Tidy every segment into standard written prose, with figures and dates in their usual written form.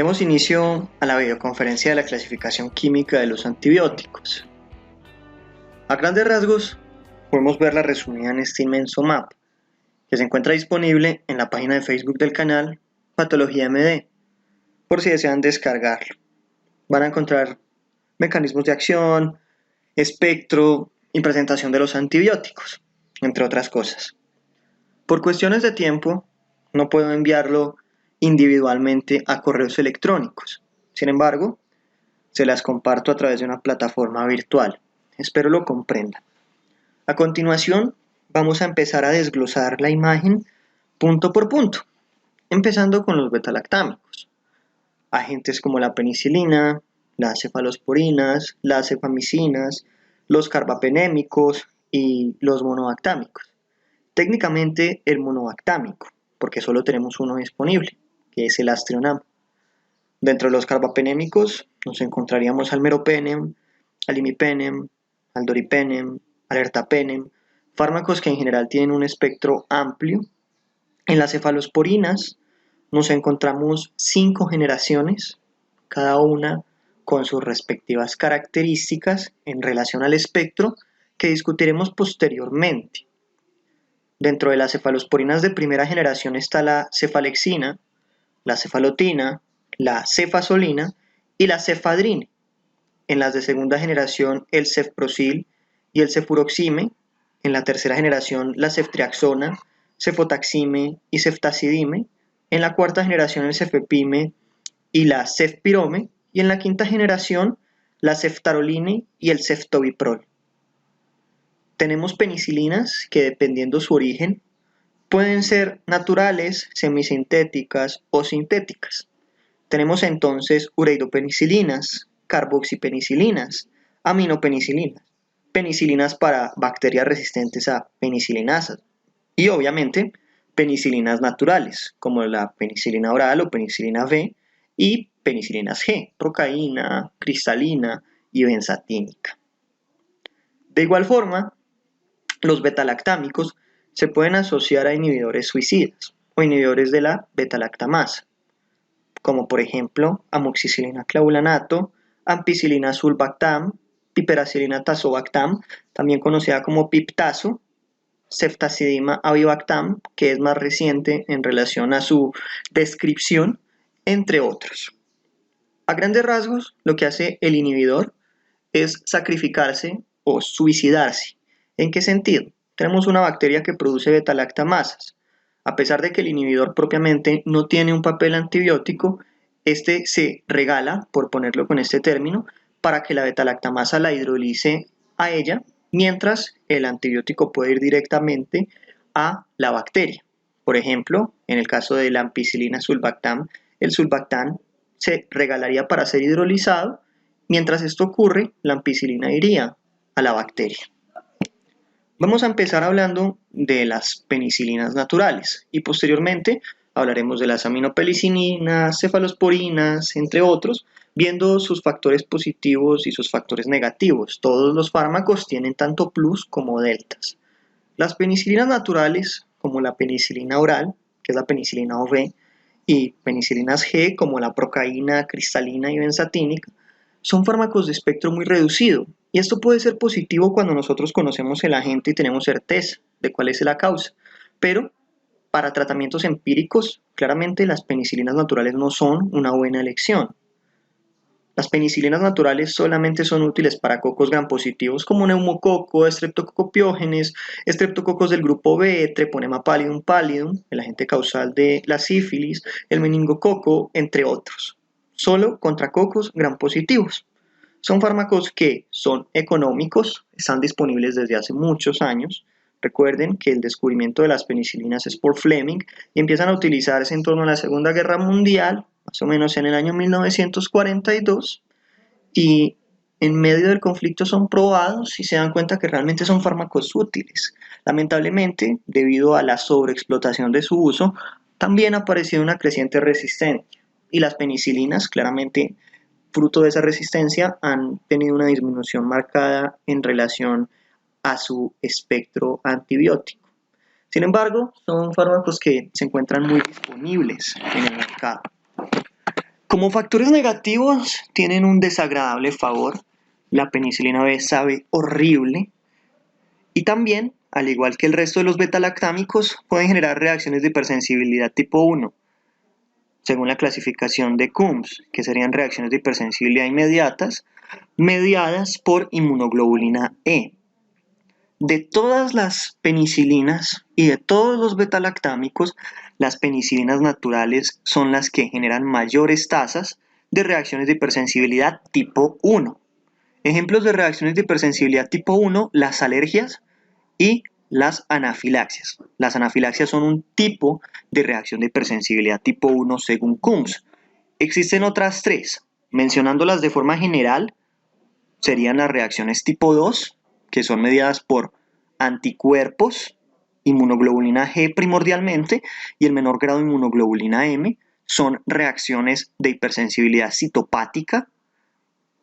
Demos inicio a la videoconferencia de la clasificación química de los antibióticos. A grandes rasgos, podemos verla resumida en este inmenso mapa, que se encuentra disponible en la página de Facebook del canal Patología MD, por si desean descargarlo. Van a encontrar mecanismos de acción, espectro y presentación de los antibióticos, entre otras cosas. Por cuestiones de tiempo, no puedo enviarlo individualmente a correos electrónicos. Sin embargo, se las comparto a través de una plataforma virtual. Espero lo comprendan. A continuación, vamos a empezar a desglosar la imagen punto por punto, empezando con los betalactámicos. Agentes como la penicilina, las cefalosporinas, las cefamicinas, los carbapenémicos y los monobactámicos. Técnicamente el monobactámico, porque solo tenemos uno disponible, que es el Aztreonam. Dentro de los carbapenémicos nos encontraríamos al meropenem, al imipenem, al doripenem, al ertapenem, fármacos que en general tienen un espectro amplio. En las cefalosporinas nos encontramos 5 generaciones, cada una con sus respectivas características en relación al espectro que discutiremos posteriormente. Dentro de las cefalosporinas de primera generación está la cefalexina, la cefalotina, la cefazolina y la cefadrine. En las de segunda generación el cefprosil y el cefuroxime. En la tercera generación la ceftriaxona, cefotaxime y ceftazidime. En la cuarta generación el cefepime y la cefpirome. Y en la quinta generación la ceftaroline y el ceftobiprol. Tenemos penicilinas que, dependiendo su origen, pueden ser naturales, semisintéticas o sintéticas. Tenemos entonces ureidopenicilinas, carboxipenicilinas, aminopenicilinas, penicilinas para bacterias resistentes a penicilinasas y obviamente penicilinas naturales como la penicilina oral o penicilina V y penicilinas G, procaína, cristalina y benzatínica. De igual forma, los betalactámicos se pueden asociar a inhibidores suicidas o inhibidores de la betalactamasa, como por ejemplo amoxicilina clavulanato, ampicilina sulbactam, piperacilina tazobactam, también conocida como piptazo, ceftazidima avibactam, que es más reciente en relación a su descripción, entre otros. A grandes rasgos, lo que hace el inhibidor es sacrificarse o suicidarse. ¿En qué sentido? Tenemos una bacteria que produce betalactamasas. A pesar de que el inhibidor propiamente no tiene un papel antibiótico, este se regala, por ponerlo con este término, para que la betalactamasa la hidrolice a ella, mientras el antibiótico puede ir directamente a la bacteria. Por ejemplo, en el caso de la ampicilina sulbactam, el sulbactam se regalaría para ser hidrolizado. Mientras esto ocurre, la ampicilina iría a la bacteria. Vamos a empezar hablando de las penicilinas naturales y posteriormente hablaremos de las aminopelicinas, cefalosporinas, entre otros, viendo sus factores positivos y sus factores negativos. Todos los fármacos tienen tanto plus como deltas. Las penicilinas naturales, como la penicilina oral, que es la penicilina OV, y penicilinas G, como la procaína, cristalina y benzatínica, son fármacos de espectro muy reducido, y esto puede ser positivo cuando nosotros conocemos el agente y tenemos certeza de cuál es la causa, pero para tratamientos empíricos, claramente las penicilinas naturales no son una buena elección. Las penicilinas naturales solamente son útiles para cocos gram positivos como neumococo, estreptococopiógenes, estreptococos del grupo B, treponema pallidum, el agente causal de la sífilis, el meningococo, entre otros. Solo contra cocos gram positivos. Son fármacos que son económicos, están disponibles desde hace muchos años. Recuerden que el descubrimiento de las penicilinas es por Fleming y empiezan a utilizarse en torno a la Segunda Guerra Mundial, más o menos en el año 1942, y en medio del conflicto son probados y se dan cuenta que realmente son fármacos útiles. Lamentablemente, debido a la sobreexplotación de su uso, también ha aparecido una creciente resistencia y las penicilinas, claramente fruto de esa resistencia, han tenido una disminución marcada en relación a su espectro antibiótico. Sin embargo, son fármacos que se encuentran muy disponibles en el mercado. Como factores negativos tienen un desagradable sabor. La penicilina B sabe horrible y también, al igual que el resto de los betalactámicos, pueden generar reacciones de hipersensibilidad tipo 1, según la clasificación de Coombs, que serían reacciones de hipersensibilidad inmediatas mediadas por inmunoglobulina E. De todas las penicilinas y de todos los betalactámicos, las penicilinas naturales son las que generan mayores tasas de reacciones de hipersensibilidad tipo 1. Ejemplos de reacciones de hipersensibilidad tipo 1, las alergias y las anafilaxias. Las anafilaxias son un tipo de reacción de hipersensibilidad tipo 1 según Coombs. Existen otras tres. Mencionándolas de forma general, serían las reacciones tipo 2, que son mediadas por anticuerpos, inmunoglobulina G primordialmente, y el menor grado de inmunoglobulina M. Son reacciones de hipersensibilidad citopática.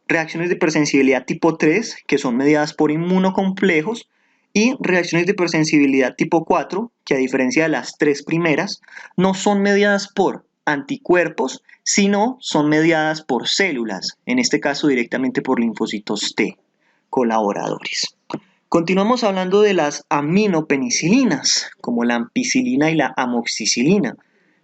Reacciones de hipersensibilidad tipo 3, que son mediadas por inmunocomplejos, y reacciones de hipersensibilidad tipo 4, que a diferencia de las tres primeras, no son mediadas por anticuerpos, sino son mediadas por células, en este caso directamente por linfocitos T, colaboradores. Continuamos hablando de las aminopenicilinas, como la ampicilina y la amoxicilina.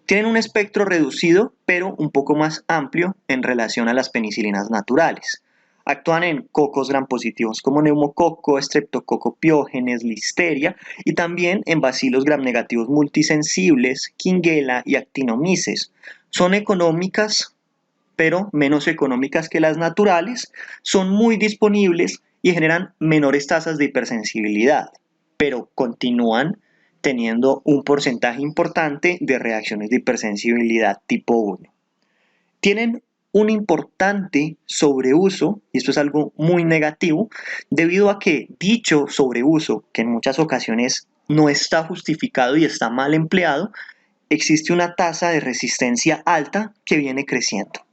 Tienen un espectro reducido, pero un poco más amplio en relación a las penicilinas naturales. Actúan en cocos gram positivos como neumococo, estreptococo piógenes, listeria y también en bacilos gram negativos multisensibles, Quinguela y actinomyces. Son económicas, pero menos económicas que las naturales, son muy disponibles y generan menores tasas de hipersensibilidad, pero continúan teniendo un porcentaje importante de reacciones de hipersensibilidad tipo 1. Tienen un importante sobreuso, y esto es algo muy negativo, debido a que dicho sobreuso, que en muchas ocasiones no está justificado y está mal empleado, existe una tasa de resistencia alta que viene creciendo.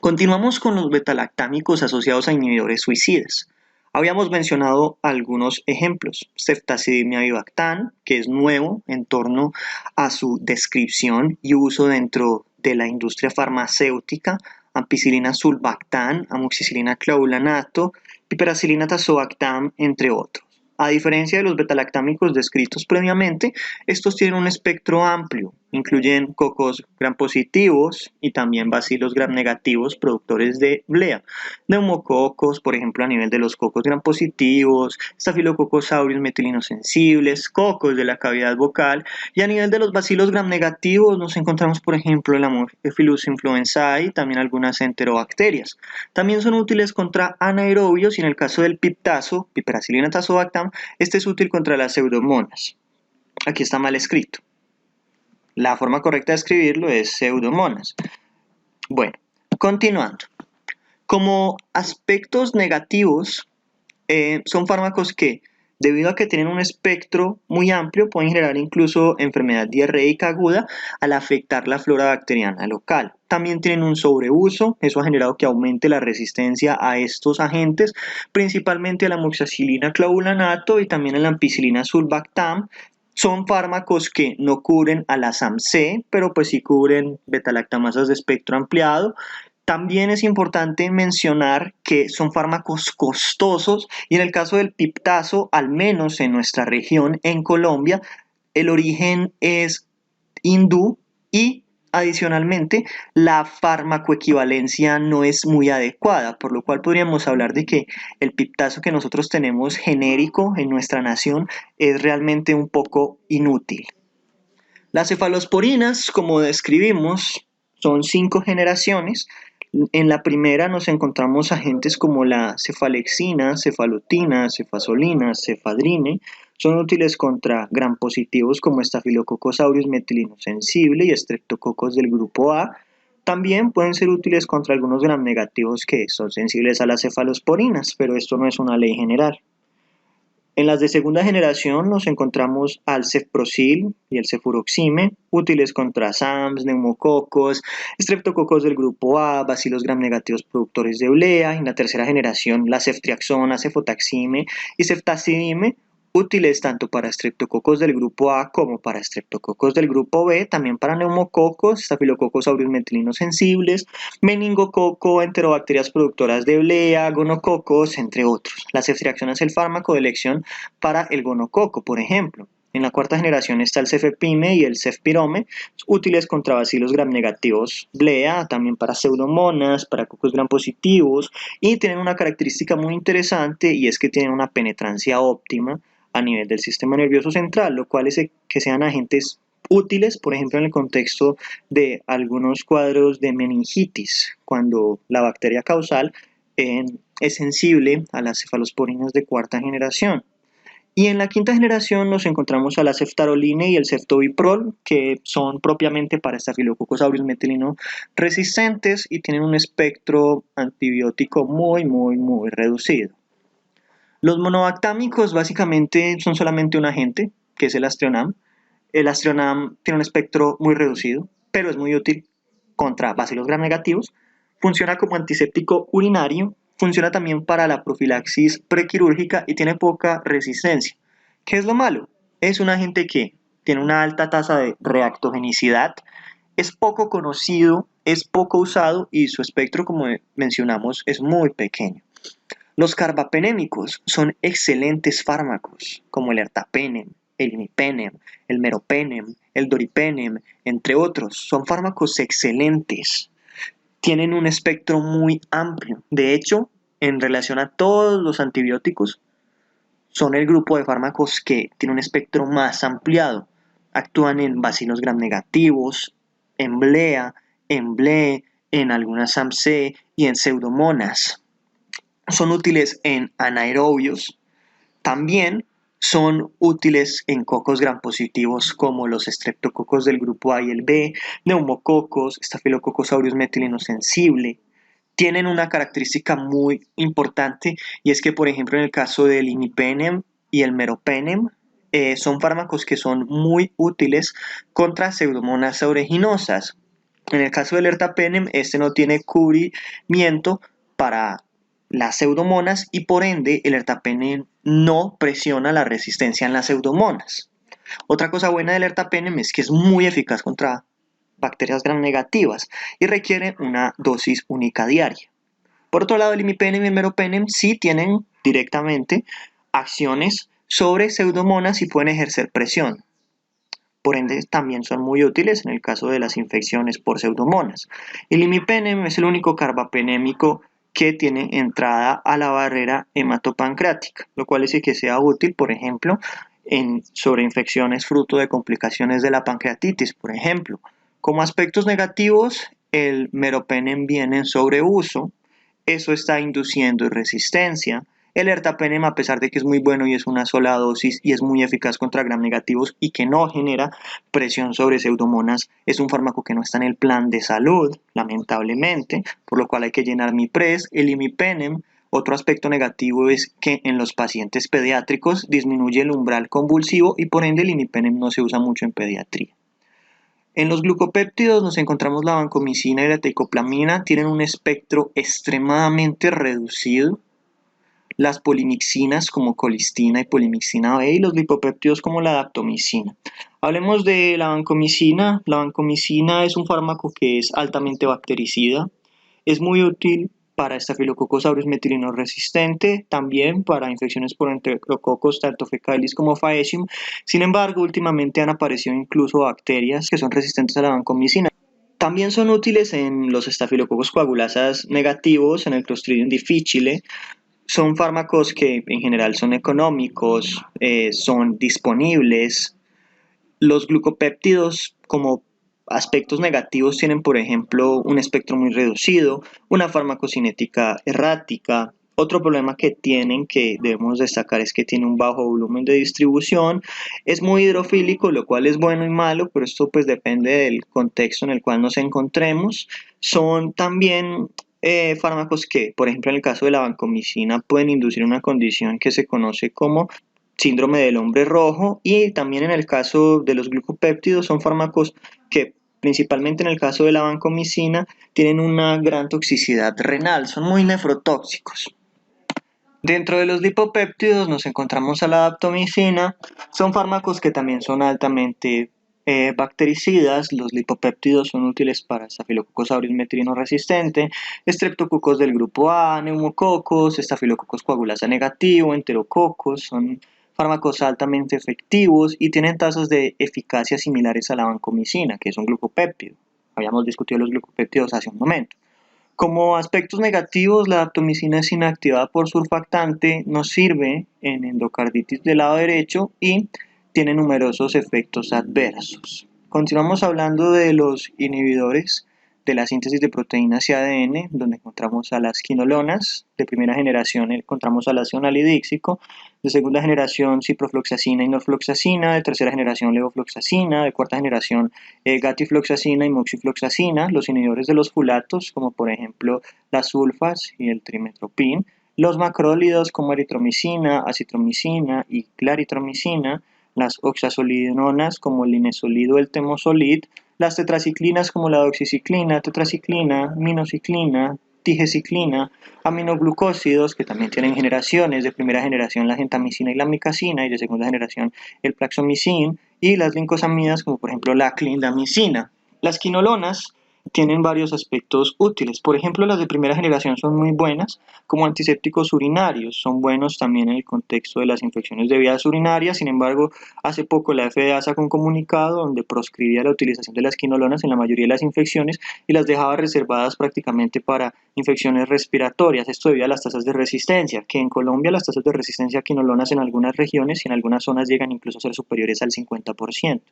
Continuamos con los betalactámicos asociados a inhibidores suicidas. Habíamos mencionado algunos ejemplos, ceftazidime-avibactam, que es nuevo en torno a su descripción y uso dentro de la industria farmacéutica, ampicilina sulbactam, amoxicilina clavulanato, piperacilina tazobactam, entre otros. A diferencia de los betalactámicos descritos previamente, estos tienen un espectro amplio, incluyen cocos gram positivos y también bacilos gram negativos productores de blea, neumococos, por ejemplo, a nivel de los cocos gram positivos, staphylococcus aureus metilinosensibles, cocos de la cavidad vocal, y a nivel de los bacilos gram negativos nos encontramos, por ejemplo, el Haemophilus influenzae y también algunas enterobacterias. También son útiles contra anaerobios y en el caso del piptazo, piperacilina tazobactam, este es útil contra las pseudomonas. Aquí está mal escrito. La forma correcta de escribirlo es pseudomonas. Bueno, continuando. Como aspectos negativos, son fármacos que, debido a que tienen un espectro muy amplio, pueden generar incluso enfermedad diarreica aguda al afectar la flora bacteriana local. También tienen un sobreuso, eso ha generado que aumente la resistencia a estos agentes, principalmente a la amoxicilina clavulanato y también a la ampicilina sulbactam. Son fármacos que no cubren a la SAMC, pero pues sí cubren betalactamasas de espectro ampliado. También es importante mencionar que son fármacos costosos y en el caso del piptazo, al menos en nuestra región, en Colombia, el origen es hindú y adicionalmente la farmacoequivalencia no es muy adecuada, por lo cual podríamos hablar de que el piptazo que nosotros tenemos genérico en nuestra nación es realmente un poco inútil. Las cefalosporinas, como describimos, son 5 generaciones. En la primera nos encontramos agentes como la cefalexina, cefalotina, cefazolina, cefadrine. Son útiles contra gram positivos como Staphylococcus aureus metilinosensible y estreptococos del grupo A. También pueden ser útiles contra algunos gram negativos que son sensibles a las cefalosporinas, pero esto no es una ley general. En las de segunda generación nos encontramos al cefprozil y el cefuroxime, útiles contra SAMS, neumococos, estreptococos del grupo A, bacilos gram negativos productores de urea. En la tercera generación la ceftriaxona, cefotaxime y ceftazidime, útiles tanto para estreptococos del grupo A como para estreptococos del grupo B, también para neumococos, estafilococos aureus metilinos sensibles, meningococo, enterobacterias productoras de blea, gonococos, entre otros. La ceftriaxona es el fármaco de elección para el gonococo, por ejemplo. En la cuarta generación está el cefepime y el cefpirome, útiles contra bacilos gram negativos blea, también para pseudomonas, para cocos gram positivos, y tienen una característica muy interesante y es que tienen una penetrancia óptima a nivel del sistema nervioso central, lo cual es que sean agentes útiles, por ejemplo, en el contexto de algunos cuadros de meningitis, cuando la bacteria causal es sensible a las cefalosporinas de cuarta generación. Y en la quinta generación nos encontramos a la ceftaroline y el ceftobiprol, que son propiamente para estafilococos aureus metilino resistentes y tienen un espectro antibiótico muy reducido. Los monobactámicos básicamente son solamente un agente, que es el Aztreonam. El Aztreonam tiene un espectro muy reducido, pero es muy útil contra bacilos gram negativos. Funciona como antiséptico urinario, funciona también para la profilaxis prequirúrgica y tiene poca resistencia. ¿Qué es lo malo? Es un agente que tiene una alta tasa de reactogenicidad, es poco conocido, es poco usado y su espectro, como mencionamos, es muy pequeño. Los carbapenémicos son excelentes fármacos, como el ertapenem, el imipenem, el meropenem, el doripenem, entre otros. Son fármacos excelentes. Tienen un espectro muy amplio. De hecho, en relación a todos los antibióticos, son el grupo de fármacos que tiene un espectro más ampliado. Actúan en bacilos gram negativos, en blea, en ble, en algunas SAMC y en pseudomonas. Son útiles en anaerobios, también son útiles en cocos gram positivos como los estreptococos del grupo A y el B, neumococos, estafilococos aureus metilino sensible. Tienen una característica muy importante y es que, por ejemplo, en el caso del imipenem y el meropenem, son fármacos que son muy útiles contra pseudomonas aeruginosas. En el caso del ertapenem, este no tiene cubrimiento para las pseudomonas y por ende el ertapenem no presiona la resistencia en las pseudomonas. Otra cosa buena del ertapenem es que es muy eficaz contra bacterias gram negativas y requiere una dosis única diaria. Por otro lado, el imipenem y el meropenem sí tienen directamente acciones sobre pseudomonas y pueden ejercer presión. Por ende, también son muy útiles en el caso de las infecciones por pseudomonas. El imipenem es el único carbapenémico que tiene entrada a la barrera hematopancreática, lo cual hace que sea útil, por ejemplo, sobre infecciones fruto de complicaciones de la pancreatitis, por ejemplo. Como aspectos negativos, el meropenem viene en sobreuso, eso está induciendo resistencia. El ertapenem, a pesar de que es muy bueno y es una sola dosis y es muy eficaz contra gram negativos y que no genera presión sobre pseudomonas, es un fármaco que no está en el plan de salud, lamentablemente, por lo cual hay que llenar MIPRES. El imipenem, otro aspecto negativo es que en los pacientes pediátricos disminuye el umbral convulsivo y por ende el imipenem no se usa mucho en pediatría. En los glucopéptidos nos encontramos la vancomicina y la tecoplamina, tienen un espectro extremadamente reducido. Las polimixinas como colistina y polimixina B y los lipopéptidos como la daptomicina. Hablemos de la vancomicina. La vancomicina es un fármaco que es altamente bactericida. Es muy útil para Staphylococcus aureus metilino resistente, también para infecciones por enterococos tanto fecalis como faecium. Sin embargo, últimamente han aparecido incluso bacterias que son resistentes a la vancomicina. También son útiles en los estafilococos coagulasas negativos, en el Clostridium difficile. Son fármacos que en general son económicos, son disponibles. Los glucopéptidos como aspectos negativos tienen, por ejemplo, un espectro muy reducido, una farmacocinética errática. Otro problema que tienen que debemos destacar es que tiene un bajo volumen de distribución, es muy hidrofílico, lo cual es bueno y malo, pero esto pues depende del contexto en el cual nos encontremos. Son también fármacos que, por ejemplo, en el caso de la vancomicina, pueden inducir una condición que se conoce como síndrome del hombre rojo, y también en el caso de los glucopéptidos son fármacos que principalmente en el caso de la vancomicina tienen una gran toxicidad renal, son muy nefrotóxicos. Dentro de los lipopéptidos nos encontramos a la daptomicina. Son fármacos que también son altamente bactericidas. Los lipopéptidos son útiles para Staphylococcus aureus metilino resistente, estreptococos del grupo A, neumococos, estafilococos coagulasa negativo, enterococos. Son fármacos altamente efectivos y tienen tasas de eficacia similares a la vancomicina, que es un glucopéptido. Habíamos discutido los glucopéptidos hace un momento. Como aspectos negativos, la daptomicina es inactivada por surfactante, no sirve en endocarditis del lado derecho y tiene numerosos efectos adversos. Continuamos hablando de los inhibidores de la síntesis de proteínas y ADN, donde encontramos a las quinolonas. De primera generación encontramos al ácido nalidíxico, de segunda generación ciprofloxacina y norfloxacina, de tercera generación levofloxacina, de cuarta generación gatifloxacina y moxifloxacina, los inhibidores de los fulatos, como por ejemplo las sulfas y el trimetopin, los macrólidos como eritromicina, acitromicina y claritromicina, las oxazolinonas como el linesolido o el temozolid, las tetraciclinas como la doxiciclina, tetraciclina, minociclina, digeciclina, aminoglucósidos que también tienen generaciones, de primera generación la gentamicina y la micacina y de segunda generación el plaxomicin, y las lincosamidas como por ejemplo la clindamicina. Las quinolonas tienen varios aspectos útiles. Por ejemplo, las de primera generación son muy buenas como antisépticos urinarios. Son buenos también en el contexto de las infecciones de vías urinarias. Sin embargo, hace poco la FDA sacó un comunicado donde proscribía la utilización de las quinolonas en la mayoría de las infecciones y las dejaba reservadas prácticamente para infecciones respiratorias. Esto debido a las tasas de resistencia, que en Colombia las tasas de resistencia a quinolonas en algunas regiones y en algunas zonas llegan incluso a ser superiores al 50%.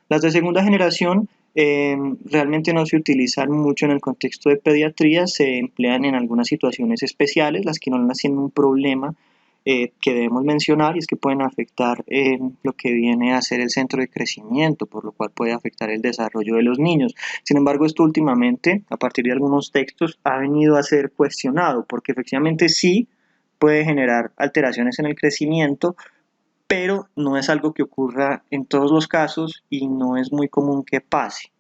Las de segunda generación realmente no se utilizan mucho en el contexto de pediatría, se emplean en algunas situaciones especiales. Las quinolonas tienen un problema que debemos mencionar y es que pueden afectar lo que viene a ser el centro de crecimiento, por lo cual puede afectar el desarrollo de los niños. Sin embargo, esto últimamente, a partir de algunos textos, ha venido a ser cuestionado, porque efectivamente sí puede generar alteraciones en el crecimiento, pero no es algo que ocurra en todos los casos y no es muy común que pase.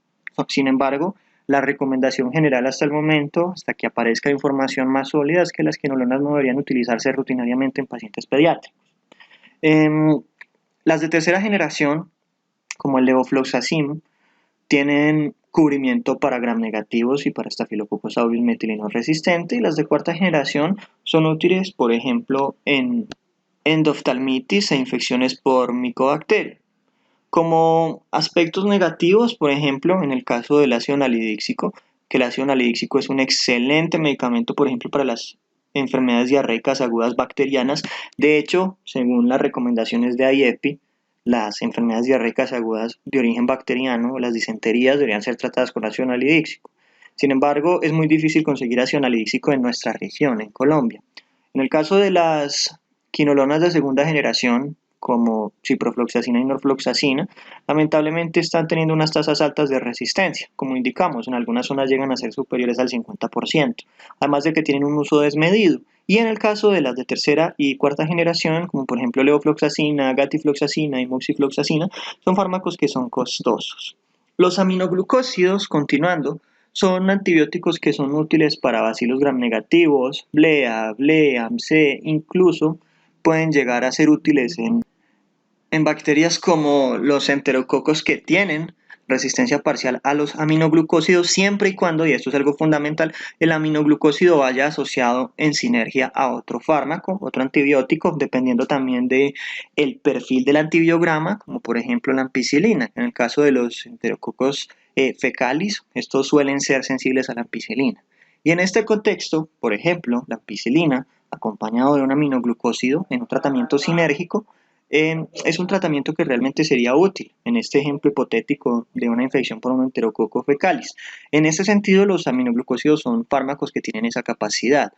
Sin embargo, la recomendación general hasta el momento, hasta que aparezca información más sólida, es que las quinolonas no deberían utilizarse rutinariamente en pacientes pediátricos. Las de tercera generación, como el levofloxacin, tienen cubrimiento para gram negativos y para Staphylococcus aureus metilino resistente, y las de cuarta generación son útiles, por ejemplo, en endoftalmitis e infecciones por micobacteria. Como aspectos negativos, por ejemplo, en el caso del ácido nalidíxico, que el ácido nalidíxico es un excelente medicamento, por ejemplo, para las enfermedades diarreicas agudas bacterianas. De hecho, según las recomendaciones de IEPI, las enfermedades diarreicas agudas de origen bacteriano, las disenterías, deberían ser tratadas con ácido nalidíxico. Sin embargo, es muy difícil conseguir ácido nalidíxico en nuestra región, en Colombia. En el caso de las quinolonas de segunda generación, como ciprofloxacina y norfloxacina, lamentablemente están teniendo unas tasas altas de resistencia. Como indicamos, en algunas zonas llegan a ser superiores al 50%, además de que tienen un uso desmedido. Y en el caso de las de tercera y cuarta generación, como por ejemplo levofloxacina, gatifloxacina y moxifloxacina, son fármacos que son costosos. Los aminoglucósidos, continuando, son antibióticos que son útiles para bacilos gram negativos, blea, bleam, C, incluso pueden llegar a ser útiles en bacterias como los enterococos que tienen resistencia parcial a los aminoglucósidos siempre y cuando, y esto es algo fundamental, el aminoglucósido vaya asociado en sinergia a otro fármaco, otro antibiótico, dependiendo también del perfil del antibiograma, como por ejemplo la ampicilina. En el caso de los enterococos fecalis, estos suelen ser sensibles a la ampicilina. Y en este contexto, por ejemplo, la ampicilina, acompañado de un aminoglucósido en un tratamiento sinérgico, es un tratamiento que realmente sería útil en este ejemplo hipotético de una infección por un enterococo fecalis. En este sentido, los aminoglucósidos son fármacos que tienen esa capacidad,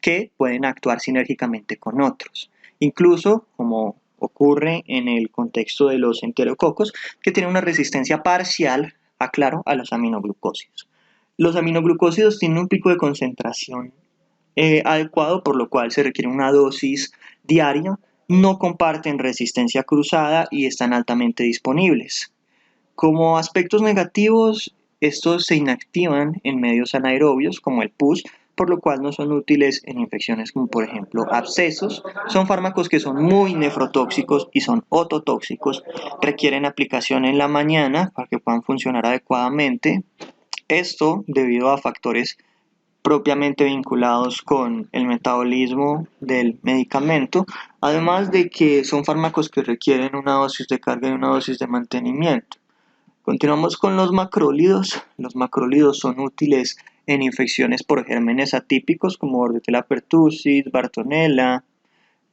que pueden actuar sinérgicamente con otros. Incluso, como ocurre en el contexto de los enterococos, que tienen una resistencia parcial, aclaro, a los aminoglucósidos. Los aminoglucósidos tienen un pico de concentración adecuado, por lo cual se requiere una dosis diaria, no comparten resistencia cruzada y están altamente disponibles. Como aspectos negativos, estos se inactivan en medios anaerobios como el pus, por lo cual no son útiles en infecciones como por ejemplo abscesos. Son fármacos que son muy nefrotóxicos y son ototóxicos, requieren aplicación en la mañana para que puedan funcionar adecuadamente. Esto debido a factores propiamente vinculados con el metabolismo del medicamento, además de que son fármacos que requieren una dosis de carga y una dosis de mantenimiento. Continuamos con los macrólidos. Los macrólidos son útiles en infecciones por gérmenes atípicos como Bordetella pertussis, Bartonella.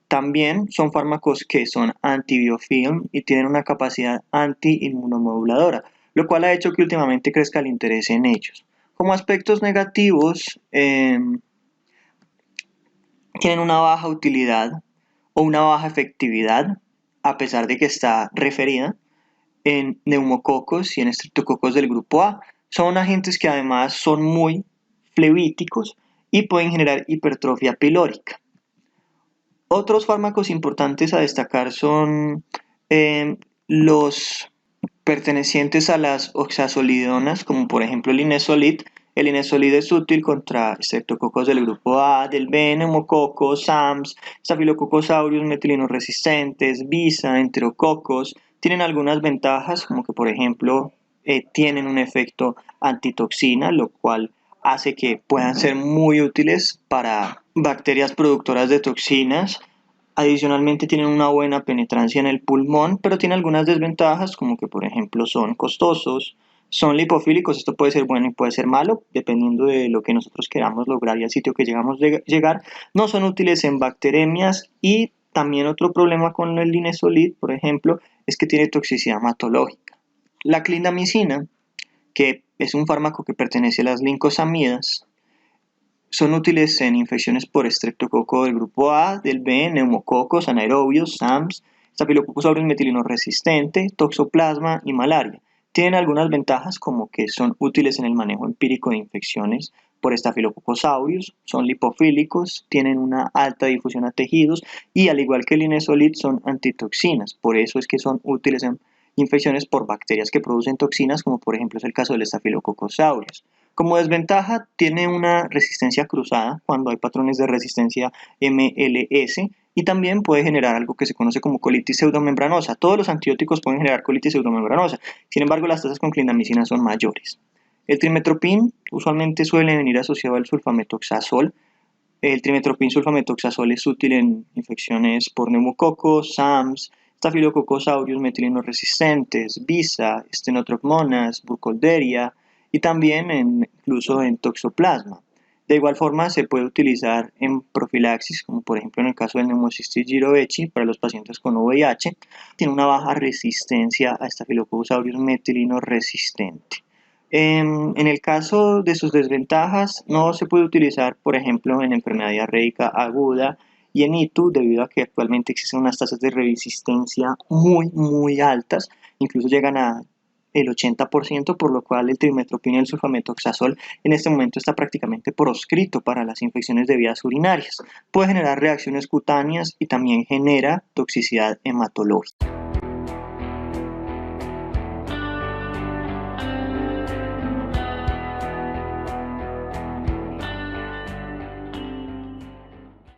También son fármacos que son antibiofilm y tienen una capacidad anti-inmunomoduladora, lo cual ha hecho que últimamente crezca el interés en ellos. Como aspectos negativos, tienen una baja utilidad o una baja efectividad, a pesar de que está referida en neumococos y en estreptococos del grupo A. Son agentes que además son muy flevíticos y pueden generar hipertrofia pilórica. Otros fármacos importantes a destacar son los pertenecientes a las oxazolidonas, como por ejemplo el Linezolid. El Linezolid es útil contra estreptococos del grupo A, del B, neumococos, SAMS, Staphylococcus aureus metilinoresistentes, Visa, enterococos. Tienen algunas ventajas, como que por ejemplo tienen un efecto antitoxina, lo cual hace que puedan ser muy útiles para bacterias productoras de toxinas. Adicionalmente tienen una buena penetrancia en el pulmón, pero tiene algunas desventajas, como que por ejemplo son costosos, son lipofílicos. Esto puede ser bueno y puede ser malo, dependiendo de lo que nosotros queramos lograr y al sitio que llegamos a llegar. No son útiles en bacteremias, y también otro problema con el Linezolid, por ejemplo, es que tiene toxicidad hematológica. La clindamicina, que es un fármaco que pertenece a las lincosamidas, son útiles en infecciones por estreptococo del grupo A, del B, neumococos, anaerobios, SAMS, Staphylococcus aureus metilinoresistente, toxoplasma y malaria. Tienen algunas ventajas, como que son útiles en el manejo empírico de infecciones por Staphylococcus aureus, son lipofílicos, tienen una alta difusión a tejidos y al igual que el Linezolid son antitoxinas. Por eso es que son útiles en infecciones por bacterias que producen toxinas, como por ejemplo es el caso del Staphylococcus aureus. Como desventaja, tiene una resistencia cruzada cuando hay patrones de resistencia MLS, y también puede generar algo que se conoce como colitis pseudomembranosa. Todos los antibióticos pueden generar colitis pseudomembranosa, sin embargo las tasas con clindamicina son mayores. El trimetoprim usualmente suele venir asociado al sulfametoxazol. El trimetoprim sulfametoxazol es útil en infecciones por neumococos, SAMS, Staphylococcus aureus metilinoresistentes, Visa, Stenotromonas, Burkholderia, y también incluso en toxoplasma. De igual forma se puede utilizar en profilaxis, como por ejemplo en el caso del Pneumocystis jirovecii para los pacientes con VIH. Tiene una baja resistencia a Staphylococcus aureus metilinoresistente. En el caso de sus desventajas, no se puede utilizar, por ejemplo, en enfermedad diarreica aguda y en ITU, debido a que actualmente existen unas tasas de resistencia muy altas, incluso llegan a el 80%, por lo cual el trimetoprim y el sulfametoxazol en este momento está prácticamente proscrito para las infecciones de vías urinarias. Puede generar reacciones cutáneas y también genera toxicidad hematológica.